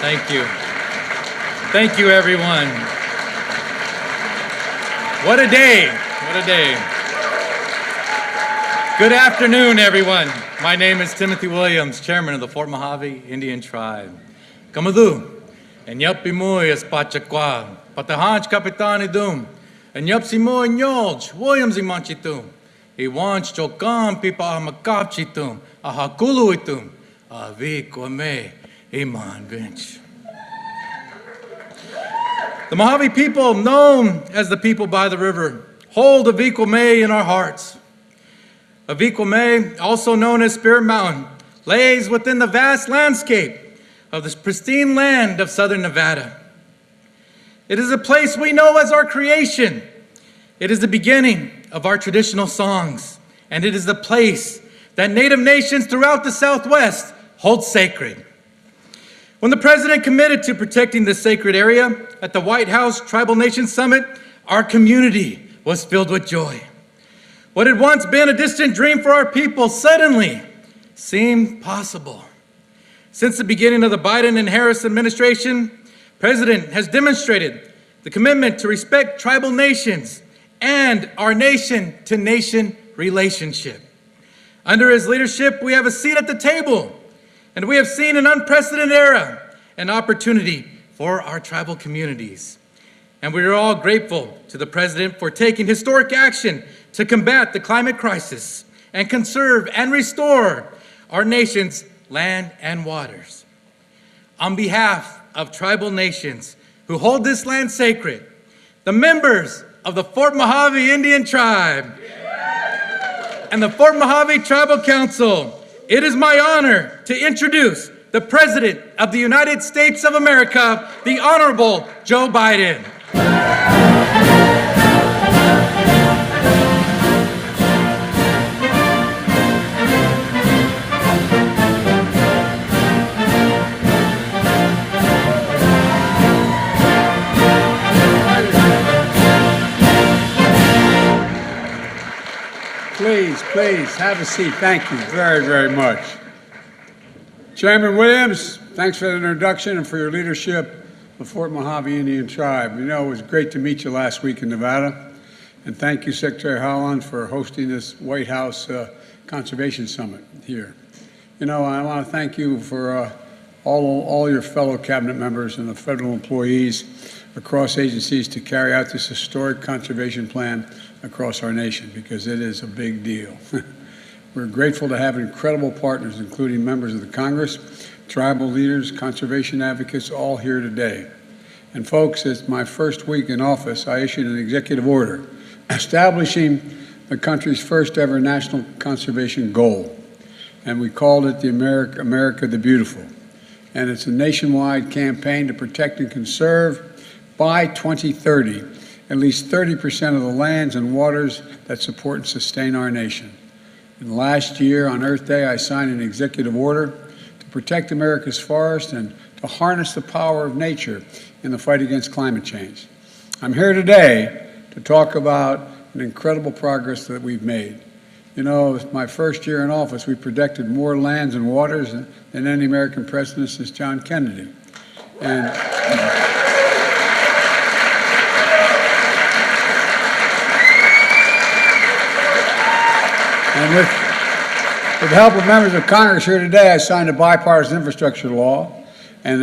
Thank you. Thank you, everyone. What a day. What a day. Good afternoon, everyone. My name is Timothy Williams, chairman of the Fort Mojave Indian Tribe. Kamadu, and yup imoy es pachakwa, patahanch kapitan idum, and yup simoy nyolj, Williams imanchitum, iwanch chokam pipa makapchitum, ahakulu itum, avi kwame, iman vinch. The Mojave people, known as the people by the river, hold Avi Kwame in our hearts. Avi Kwame, also known as Spirit Mountain, lays within the vast landscape of this pristine land of southern Nevada. It is a place we know as our creation. It is the beginning of our traditional songs, and it is the place that Native nations throughout the Southwest hold sacred. When the president committed to protecting this sacred area at the White House Tribal Nations Summit, our community was filled with joy. What had once been a distant dream for our people suddenly seemed possible. Since the beginning of the Biden and Harris administration, the president has demonstrated the commitment to respect tribal nations and our nation-to-nation relationship. Under his leadership, we have a seat at the table, and we have seen an unprecedented era and opportunity for our tribal communities. And we are all grateful to the president for taking historic action to combat the climate crisis and conserve and restore our nation's land and waters. On behalf of tribal nations who hold this land sacred, the members of the Fort Mojave Indian Tribe and the Fort Mojave Tribal Council, it is my honor to introduce the President of the United States of America, the Honorable Joe Biden. Please, have a seat. Thank you very, very much. Chairman Williams, thanks for the introduction and for your leadership of Fort Mojave Indian Tribe. You know, it was great to meet you last week in Nevada. And thank you, Secretary Howland, for hosting this White House Conservation Summit here. You know, I want to thank you for all your fellow cabinet members and the federal employees across agencies to carry out this historic conservation plan across our nation, because it is a big deal. We're grateful to have incredible partners, including members of the Congress, tribal leaders, conservation advocates, all here today. And folks, it's my first week in office, I issued an executive order establishing the country's first ever national conservation goal. And we called it the America the Beautiful. And it's a nationwide campaign to protect and conserve by 2030 at least 30% of the lands and waters that support and sustain our nation. And last year on Earth Day, I signed an executive order to protect America's forests and to harness the power of nature in the fight against climate change. I'm here today to talk about an incredible progress that we've made. You know, my first year in office, we protected more lands and waters than any American president since John Kennedy. And with the help of members of Congress here today, I signed a bipartisan infrastructure law and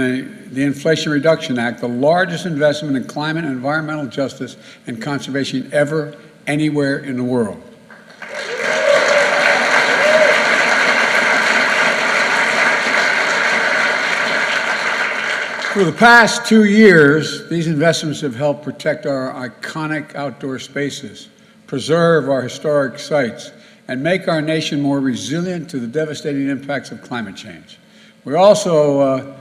the Inflation Reduction Act, the largest investment in climate and environmental justice and conservation ever, anywhere in the world. For the past 2 years, these investments have helped protect our iconic outdoor spaces, preserve our historic sites, and make our nation more resilient to the devastating impacts of climate change. We also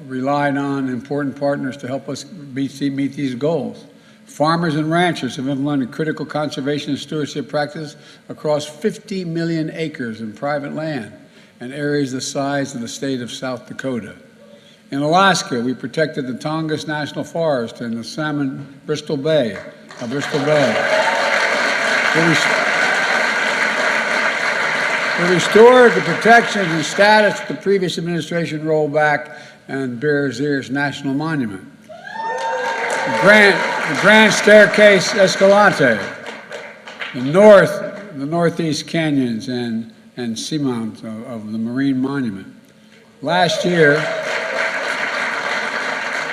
relied on important partners to help us meet these goals. Farmers and ranchers have implemented critical conservation and stewardship practices across 50 million acres in private land and areas the size of the state of South Dakota. In Alaska, we protected the Tongass National Forest and the salmon Bristol Bay. We restored the protections and status the previous administration rolled back and Bears Ears National Monument. The Grand Staircase Escalante, the northeast canyons and seamounts of the Marine Monument. Last year,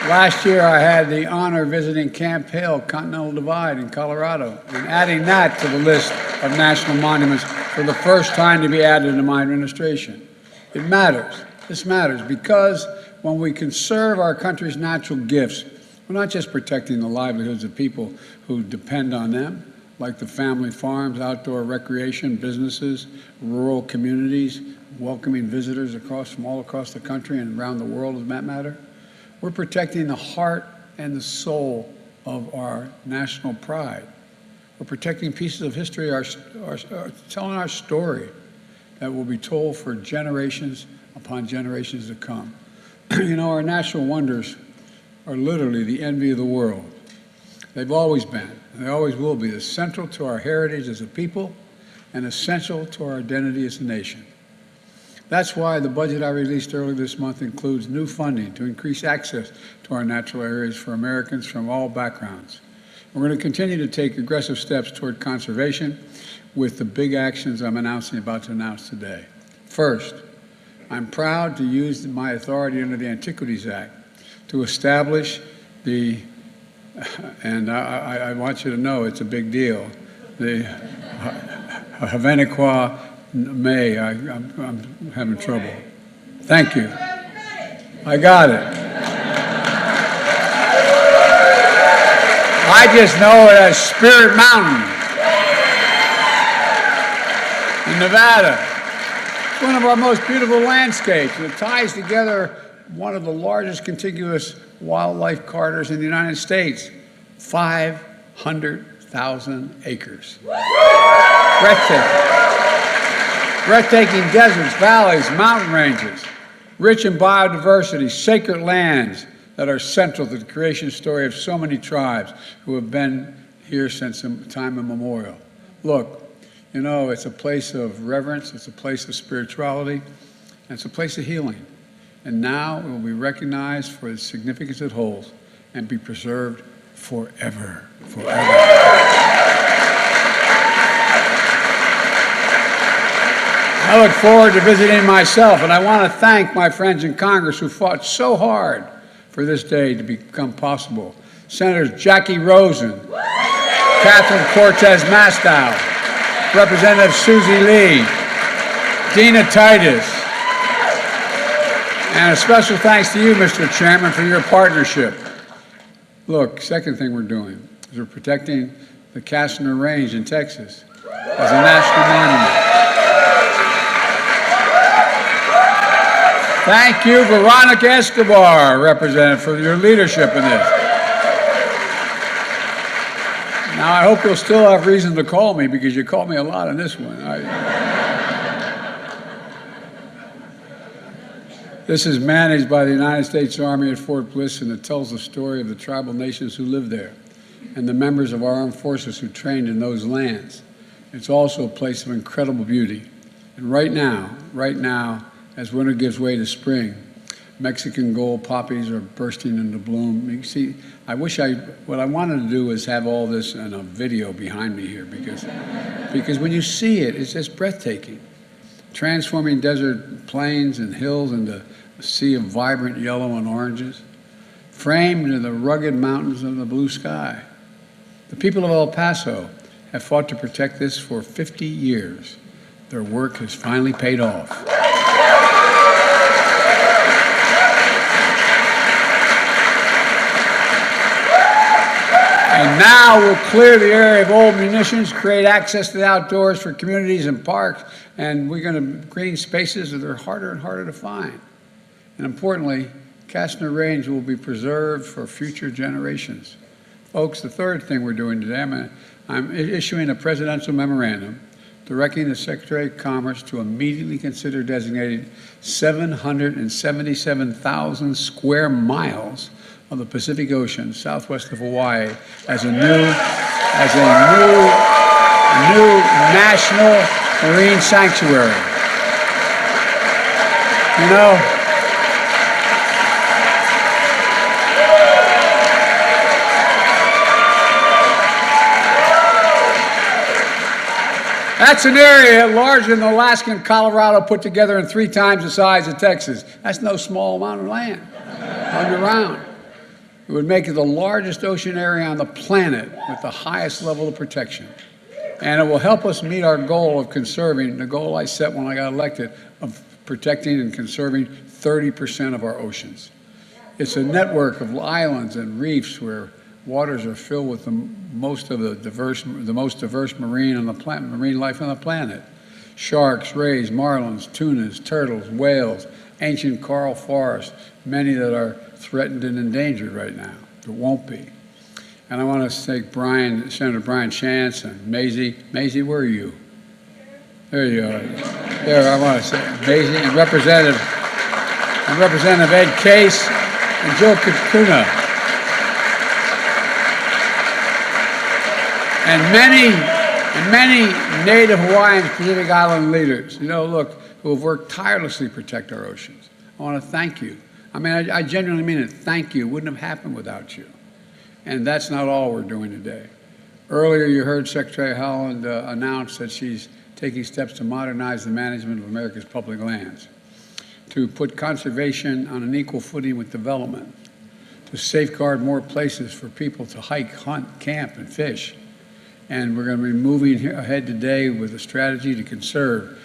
I had the honor of visiting Camp Hale, Continental Divide in Colorado, and adding that to the list of national monuments for the first time to be added to my administration. It matters. This matters because when we conserve our country's natural gifts, we're not just protecting the livelihoods of people who depend on them, like the family farms, outdoor recreation, businesses, rural communities, welcoming visitors from all across the country and around the world, as that matter. We're protecting the heart and the soul of our national pride. We're protecting pieces of history, telling our story that will be told for generations upon generations to come. You know, our natural wonders are literally the envy of the world. They've always been, and they always will be, central to our heritage as a people and essential to our identity as a nation. That's why the budget I released earlier this month includes new funding to increase access to our natural areas for Americans from all backgrounds. We're going to continue to take aggressive steps toward conservation with the big actions I'm about to announce today. First, I'm proud to use my authority under the Antiquities Act to establish the, and I want you to know it's a big deal, the Havaniqua May. I'm having trouble. Thank you. I got it. I just know it as Spirit Mountain in Nevada. It's one of our most beautiful landscapes, and it ties together one of the largest contiguous wildlife corridors in the United States, 500,000 acres. Breathtaking deserts, valleys, mountain ranges, rich in biodiversity, sacred lands that are central to the creation story of so many tribes who have been here since time immemorial. Look, you know, it's a place of reverence, it's a place of spirituality, and it's a place of healing. And now it will be recognized for the significance it holds and be preserved forever, forever. I look forward to visiting myself, and I want to thank my friends in Congress who fought so hard for this day to become possible. Senators Jackie Rosen, Catherine Cortez Mastow, Representative Susie Lee, Dina Titus, and a special thanks to you, Mr. Chairman, for your partnership. Look, second thing we're doing is we're protecting the Castner Range in Texas as a national monument. Thank you, Veronica Escobar, Representative, for your leadership in this. Now, I hope you'll still have reason to call me, because you called me a lot on this one. This is managed by the United States Army at Fort Bliss, and it tells the story of the tribal nations who live there and the members of our armed forces who trained in those lands. It's also a place of incredible beauty. And right now, as winter gives way to spring, Mexican gold poppies are bursting into bloom. You see, what I wanted to do was have all this in a video behind me here, because when you see it, it's just breathtaking. Transforming desert plains and hills into a sea of vibrant yellow and oranges, framed in the rugged mountains of the blue sky. The people of El Paso have fought to protect this for 50 years. Their work has finally paid off. And now we'll clear the area of old munitions, create access to the outdoors for communities and parks, and we're going to green spaces that are harder and harder to find. And importantly, Castner Range will be preserved for future generations. Folks, the third thing we're doing today, I'm issuing a presidential memorandum directing the Secretary of Commerce to immediately consider designating 777,000 square miles of the Pacific Ocean, southwest of Hawaii, as a new national marine sanctuary. You know, That's an area larger than Alaska and Colorado put together and 3 times the size of Texas. That's no small amount of land underground. It would make it the largest ocean area on the planet with the highest level of protection. And it will help us meet our goal of conserving, the goal I set when I got elected, of protecting and conserving 30% of our oceans. It's a network of islands and reefs where waters are filled with the most diverse marine life on the planet. Sharks, rays, marlins, tunas, turtles, whales, ancient coral forests, many that are threatened and endangered right now. There won't be. And I want to thank Senator Brian Chance and Maisie. Maisie, where are you? There you are. There, I want to say Maisie and Representative Ed Case and Joe Kukuna. And many Native Hawaiian Pacific Island leaders, look, who have worked tirelessly to protect our oceans. I want to thank you. I mean, I genuinely mean it. Thank you. It wouldn't have happened without you. And that's not all we're doing today. Earlier, you heard Secretary Haaland announce that she's taking steps to modernize the management of America's public lands, to put conservation on an equal footing with development, to safeguard more places for people to hike, hunt, camp, and fish. And we're going to be moving ahead today with a strategy to conserve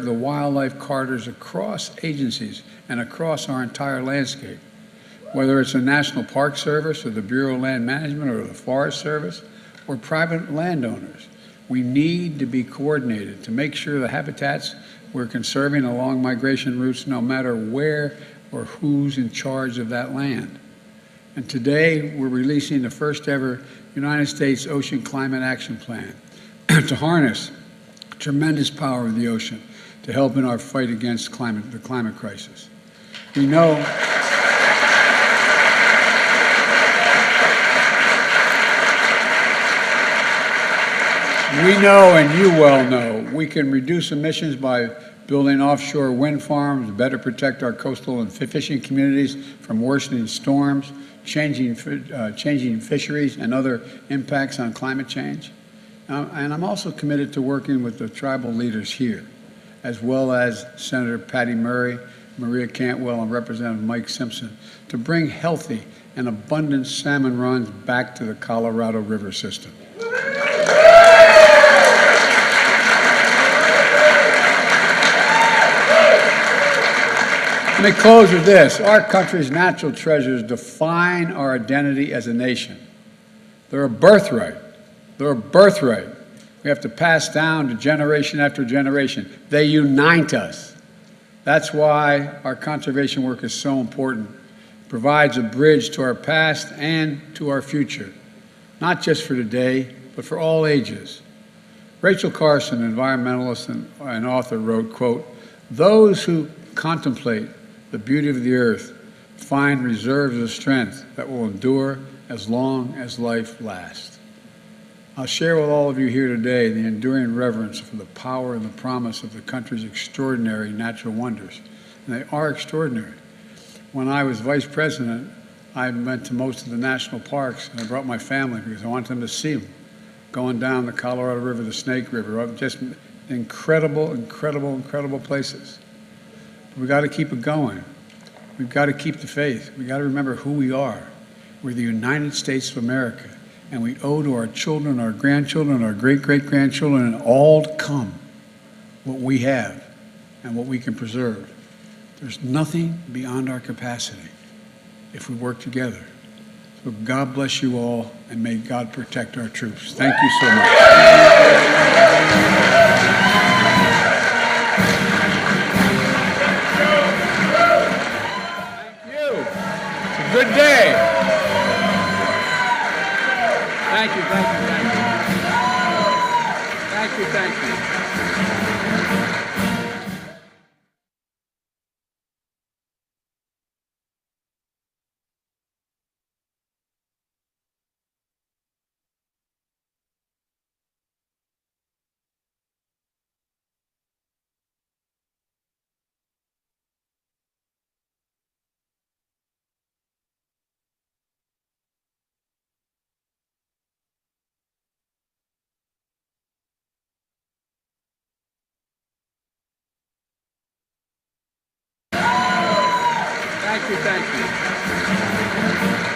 the wildlife corridors across agencies and across our entire landscape. Whether it's the National Park Service or the Bureau of Land Management or the Forest Service or private landowners, we need to be coordinated to make sure the habitats we're conserving along migration routes, no matter where or who's in charge of that land. And today, we're releasing the first ever United States Ocean Climate Action Plan to harness the tremendous power of the ocean to help in our fight against the climate crisis. We know and you well know, we can reduce emissions by building offshore wind farms, better protect our coastal and fishing communities from worsening storms, changing fisheries and other impacts on climate change. And I'm also committed to working with the tribal leaders here, as well as Senator Patty Murray, Maria Cantwell, and Representative Mike Simpson, to bring healthy and abundant salmon runs back to the Colorado River system. Let me close with this. Our country's natural treasures define our identity as a nation. They're a birthright. They're a birthright. We have to pass down to generation after generation. They unite us. That's why our conservation work is so important. It provides a bridge to our past and to our future, not just for today, but for all ages. Rachel Carson, environmentalist and author, wrote, quote, "Those who contemplate the beauty of the earth find reserves of strength that will endure as long as life lasts." I'll share with all of you here today the enduring reverence for the power and the promise of the country's extraordinary natural wonders. And they are extraordinary. When I was vice president, I went to most of the national parks, and I brought my family because I wanted them to see them. Going down the Colorado River, the Snake River, just incredible, incredible, incredible places. We've got to keep it going. We've got to keep the faith. We've got to remember who we are. We're the United States of America, and we owe to our children, our grandchildren, our great-great-grandchildren, and all to come what we have and what we can preserve. There's nothing beyond our capacity if we work together. So God bless you all, and may God protect our troops. Thank you so much. Good day. Thank you, thank you, thank you. Thank you, thank you. you, thank you.